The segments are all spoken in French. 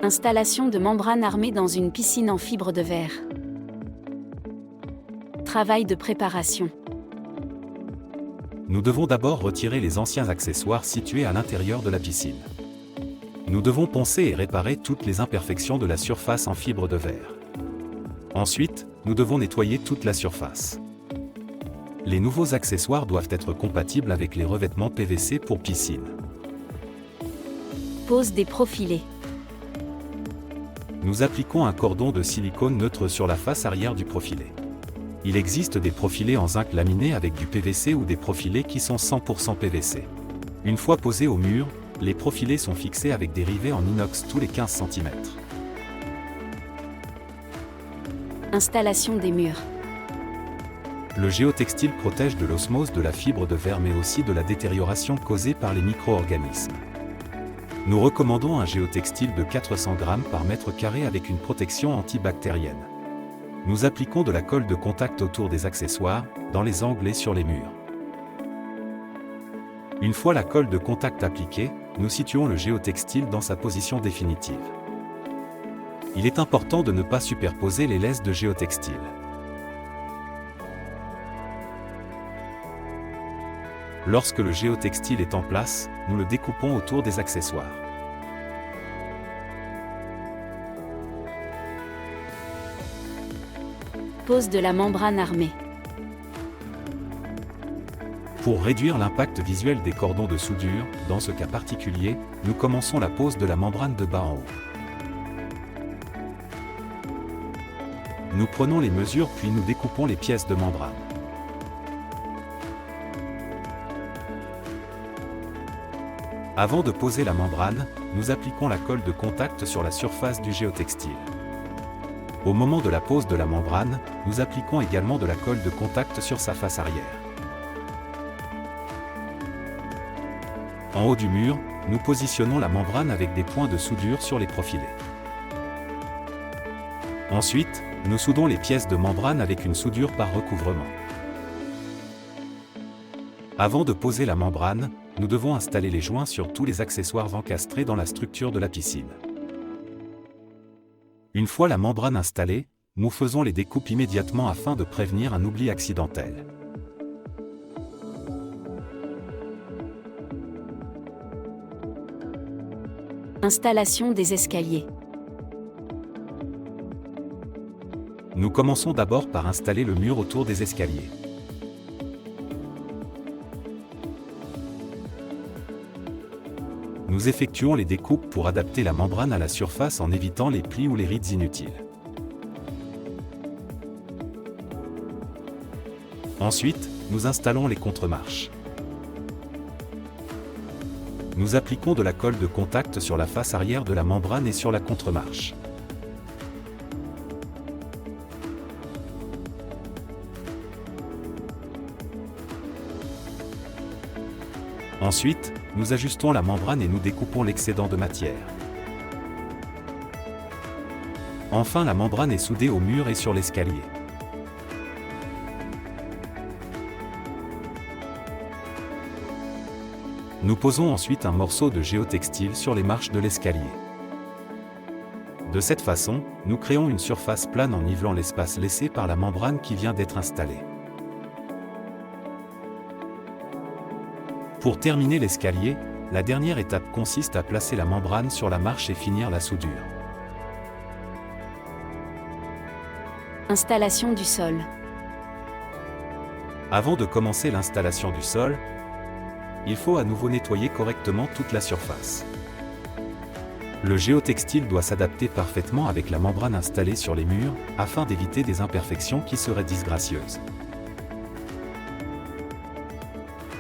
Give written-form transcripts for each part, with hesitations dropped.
Installation de membrane armée dans une piscine en fibre de verre. Travail de préparation. Nous devons d'abord retirer les anciens accessoires situés à l'intérieur de la piscine. Nous devons poncer et réparer toutes les imperfections de la surface en fibre de verre. Ensuite, nous devons nettoyer toute la surface. Les nouveaux accessoires doivent être compatibles avec les revêtements PVC pour piscine. Pose des profilés. Nous appliquons un cordon de silicone neutre sur la face arrière du profilet. Il existe des profilés en zinc laminé avec du PVC ou des profilés qui sont 100% PVC. Une fois posés au mur, les profilés sont fixés avec des rivets en inox tous les 15 cm. Installation des murs. Le géotextile protège de l'osmose de la fibre de verre mais aussi de la détérioration causée par les micro-organismes. Nous recommandons un géotextile de 400 g par mètre carré avec une protection antibactérienne. Nous appliquons de la colle de contact autour des accessoires, dans les angles et sur les murs. Une fois la colle de contact appliquée, nous situons le géotextile dans sa position définitive. Il est important de ne pas superposer les laisses de géotextile. Lorsque le géotextile est en place, nous le découpons autour des accessoires. Pose de la membrane armée. Pour réduire l'impact visuel des cordons de soudure, dans ce cas particulier, nous commençons la pose de la membrane de bas en haut. Nous prenons les mesures puis nous découpons les pièces de membrane. Avant de poser la membrane, nous appliquons la colle de contact sur la surface du géotextile. Au moment de la pose de la membrane, nous appliquons également de la colle de contact sur sa face arrière. En haut du mur, nous positionnons la membrane avec des points de soudure sur les profilés. Ensuite, nous soudons les pièces de membrane avec une soudure par recouvrement. Avant de poser la membrane, nous devons installer les joints sur tous les accessoires encastrés dans la structure de la piscine. Une fois la membrane installée, nous faisons les découpes immédiatement afin de prévenir un oubli accidentel. Installation des escaliers. Nous commençons d'abord par installer le mur autour des escaliers. Nous effectuons les découpes pour adapter la membrane à la surface en évitant les plis ou les rides inutiles. Ensuite, nous installons les contre-marches. Nous appliquons de la colle de contact sur la face arrière de la membrane et sur la contre-marche. Ensuite, nous ajustons la membrane et nous découpons l'excédent de matière. Enfin, la membrane est soudée au mur et sur l'escalier. Nous posons ensuite un morceau de géotextile sur les marches de l'escalier. De cette façon, nous créons une surface plane en nivelant l'espace laissé par la membrane qui vient d'être installée. Pour terminer l'escalier, la dernière étape consiste à placer la membrane sur la marche et finir la soudure. Installation du sol. Avant de commencer l'installation du sol, il faut à nouveau nettoyer correctement toute la surface. Le géotextile doit s'adapter parfaitement avec la membrane installée sur les murs, afin d'éviter des imperfections qui seraient disgracieuses.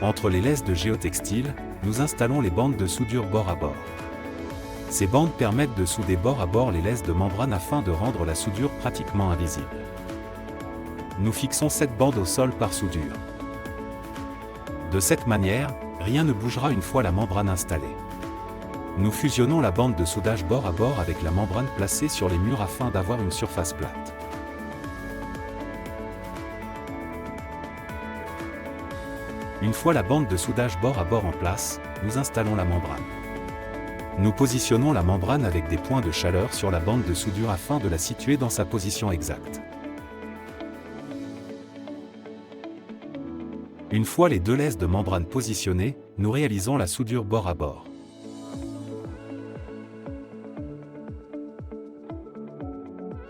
Entre les laisses de géotextile, nous installons les bandes de soudure bord à bord. Ces bandes permettent de souder bord à bord les laisses de membrane afin de rendre la soudure pratiquement invisible. Nous fixons cette bande au sol par soudure. De cette manière, rien ne bougera une fois la membrane installée. Nous fusionnons la bande de soudage bord à bord avec la membrane placée sur les murs afin d'avoir une surface plate. Une fois la bande de soudage bord à bord en place, nous installons la membrane. Nous positionnons la membrane avec des points de chaleur sur la bande de soudure afin de la situer dans sa position exacte. Une fois les deux laisses de membrane positionnées, nous réalisons la soudure bord à bord.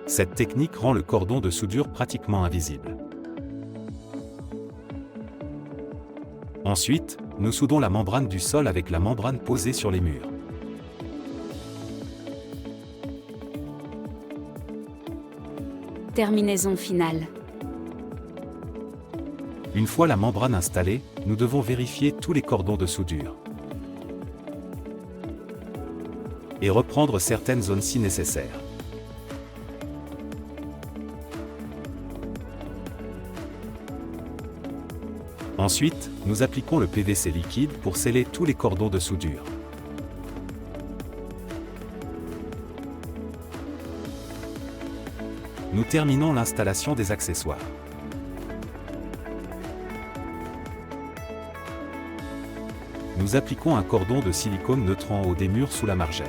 Cette technique rend le cordon de soudure pratiquement invisible. Ensuite, nous soudons la membrane du sol avec la membrane posée sur les murs. Terminaison finale. Une fois la membrane installée, nous devons vérifier tous les cordons de soudure. Et reprendre certaines zones si nécessaire. Ensuite, nous appliquons le PVC liquide pour sceller tous les cordons de soudure. Nous terminons l'installation des accessoires. Nous appliquons un cordon de silicone neutre en haut des murs sous la margelle.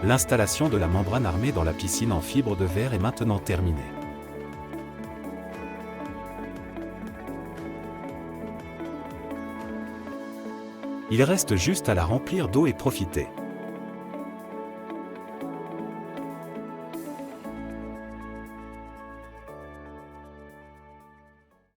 L'installation de la membrane armée dans la piscine en fibre de verre est maintenant terminée. Il reste juste à la remplir d'eau et profiter.